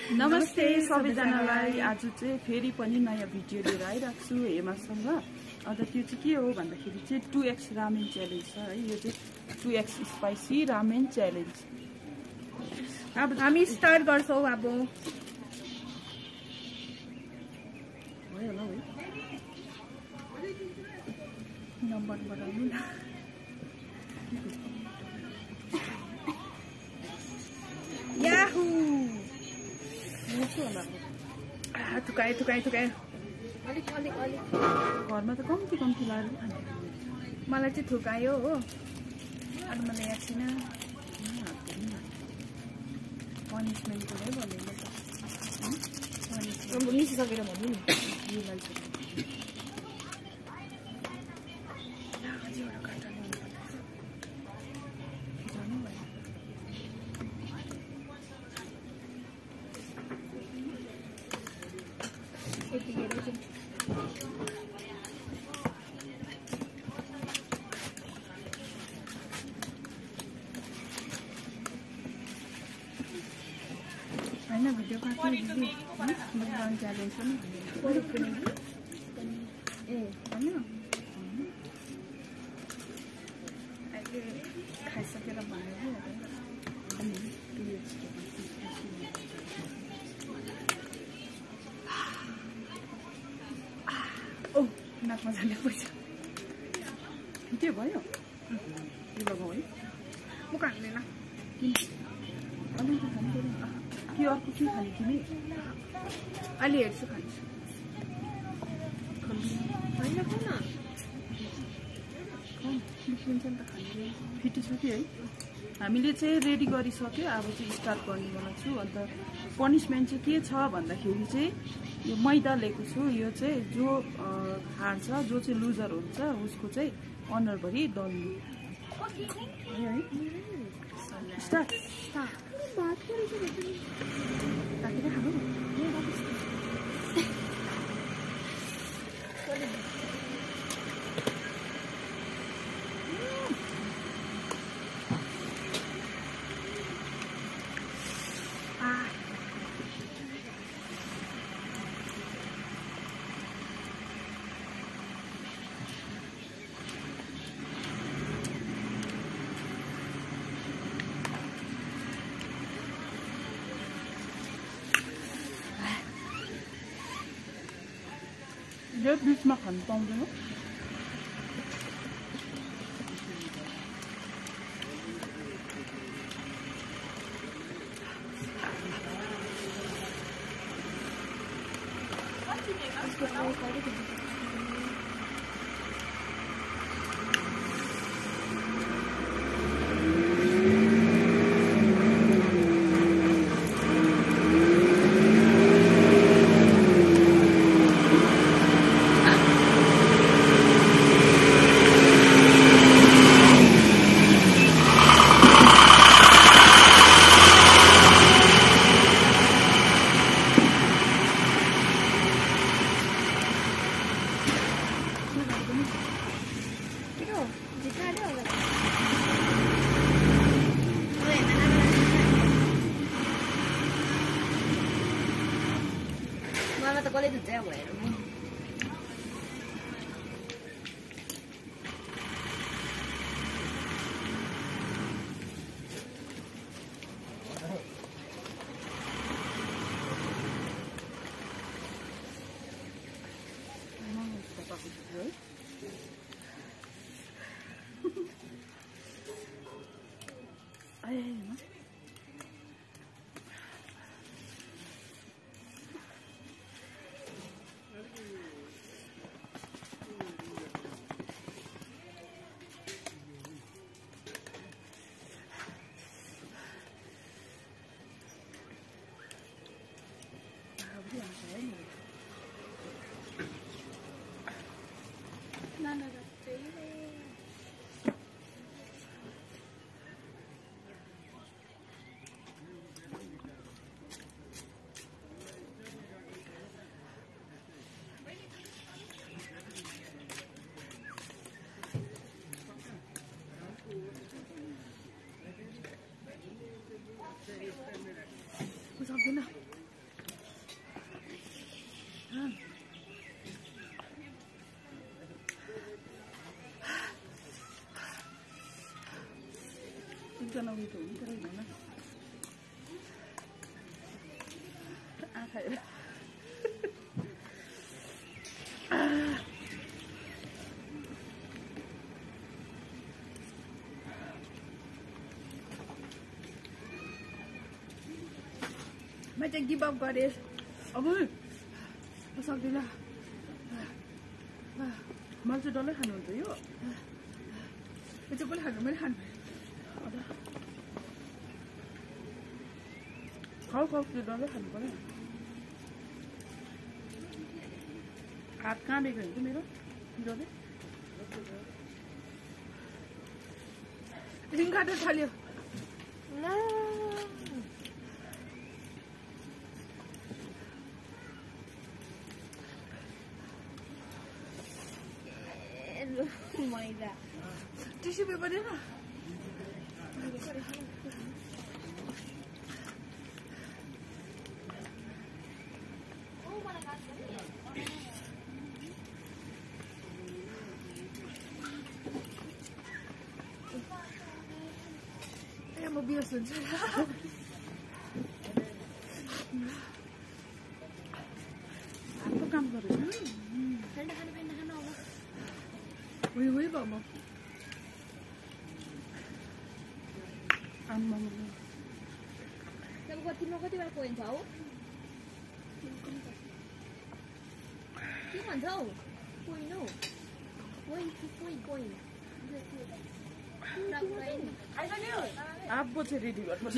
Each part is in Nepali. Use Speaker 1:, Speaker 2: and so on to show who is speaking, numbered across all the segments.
Speaker 1: नमस्ते सबैजनालाई। आज चाहिँ फेरि पनि नयाँ भिडियो लिएर आइरहेको छु हेमासँग। अन्त त्यो चाहिँ के हो भन्दाखेरि चाहिँ 2x रामेन च्यालेन्ज छ है। यो चाहिँ 2x स्पाइसी रामेन च्यालेन्ज।
Speaker 2: अब हामी स्टार्ट गर्छौँ। अब
Speaker 1: भयो होला है,
Speaker 2: नम्बर बढाउनु न। याहू थुकायो थुकायो थुकायो।
Speaker 1: घरमा त कम्ती कम्ती लाग्यो खाने।
Speaker 2: मलाई चाहिँ थुकायो हो, अनि मलाई याद छैन। पनिसमेन्टको नै भन्दैन त, मिसिसकेर भन्नु नि।
Speaker 1: यो मान्छे
Speaker 2: होइन भिडियो काट्नु दिदी मुखबाङ च्यालेन्ज पनि ए होइन अहिले खाइसकेर भन्यो ओ नाकमा जाने पैसा
Speaker 1: के भयो? के लगाऊ है,
Speaker 2: म खाँदैन।
Speaker 1: अलिकति खानु पऱ्यो। के अर्को के खाने तिमी?
Speaker 2: अलि हेर्छु खान्छु। होइन खान नि त खानु
Speaker 1: फिटिसक्यो है। हामीले चाहिँ रेडी गरिसक्यो। अब चाहिँ स्टार्ट गर्नेवाला छु। अन्त पनिसमेन्ट चाहिँ के छ भन्दाखेरि चाहिँ यो मैदा लिएको छु। यो चाहिँ जो हार्छ, जो चाहिँ लुजर हुन्छ उसको चाहिँ अनुहारभरि दल्नु है। स्टार्ट
Speaker 2: राखेर खानु।
Speaker 1: यो बिचमा खानु पाउँदैन।
Speaker 3: मलाई त कसले धुन्छ भएर
Speaker 2: सक्दैन।
Speaker 1: उयो त हुन्छ रहेन आँखा हेर
Speaker 2: म चाहिँ गिभ अप गरेँ
Speaker 1: अब म सक्दिनँ मैले चाहिँ डल्लै खानुहुन्छ यो
Speaker 2: म चाहिँ कसले खानु मैले खानु
Speaker 1: खाऊ खाऊ त्यो डल्लै खानु पर्यो हात कामेको हुन्छ मेरो डल्लै
Speaker 2: रिङ काट्न थाल्यो
Speaker 3: मैदा
Speaker 2: टिस्यु पेपर दिएन ए म बिहोस हुन्छ
Speaker 1: हातको काम गरेर
Speaker 2: उयो उयो भयो म
Speaker 1: आम्मा
Speaker 3: तिम्रो कतिवटा पोइन्ट छ हौ के भन्छ हौ पोइन्ट हौ पोइन्ट
Speaker 1: आब्बो चाहिँ रेडी गर्नुपर्छ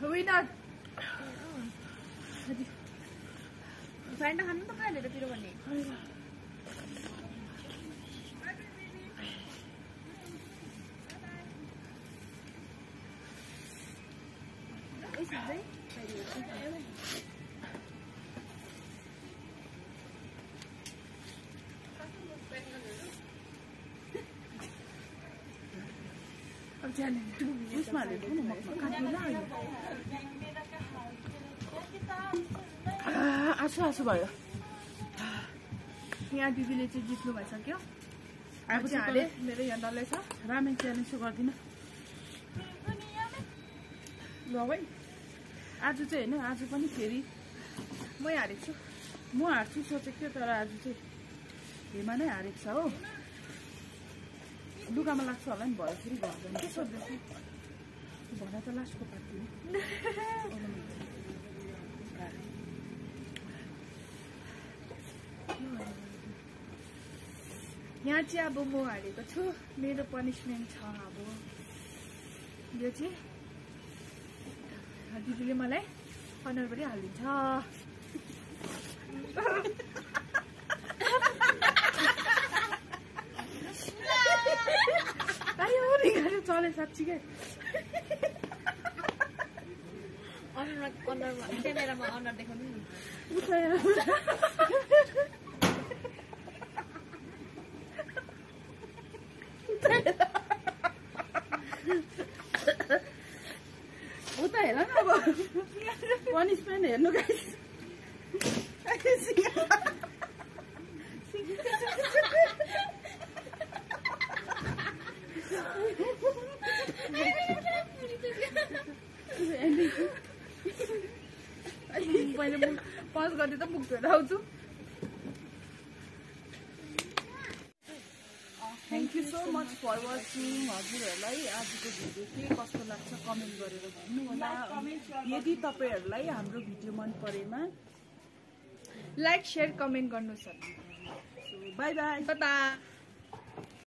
Speaker 2: विनर
Speaker 3: फ्यान्टा खानु त खाएर पिरो भन्ने
Speaker 2: अब जाने
Speaker 1: उसमा हालेको आँसु आँसु भयो
Speaker 2: यहाँ दिदीले चाहिँ जित्नु भइसक्यो
Speaker 1: अब
Speaker 2: चाहिँ हाले मेरो यहाँ डल्लै छ
Speaker 1: रामेन च्यालेन्ज गर्दिनँ ल भाइ आज चाहिँ होइन आज पनि फेरि
Speaker 2: मै हारेको छु
Speaker 1: म हार्छु सोचेको थियो तर आज चाहिँ हेमा नै हारेको छ हो लुगामा लाग्छ होला नि भयो फेरि गर्दैन
Speaker 2: के सोध्दैछु
Speaker 1: भरा त लास्टको पार्टी
Speaker 2: यहाँ चाहिँ अब म हारेको छु मेरो पनिसमेन्ट छ अब यो चाहिँ दिदीले मलाई अनुहार पनि हालिदिन्छ चले साँच्चीकै
Speaker 3: क्यामेरामा अनुहार देखाउनु नि
Speaker 1: उता हेर न अब पनिसमेन्ट हेर्नु गाइस
Speaker 2: मैले पज गर्दै त मुख धोएर आउँछु
Speaker 1: thank you so much for watching हजुरहरूलाई आजको भिडियो के कस्तो लाग्छ कमेन्ट गरेर भन्नु होला यदि तपाईँहरूलाई हाम्रो भिडियो मन परेमा
Speaker 2: लाइक शेयर कमेन्ट गर्नुहोस्
Speaker 1: बाई बाई
Speaker 2: बाई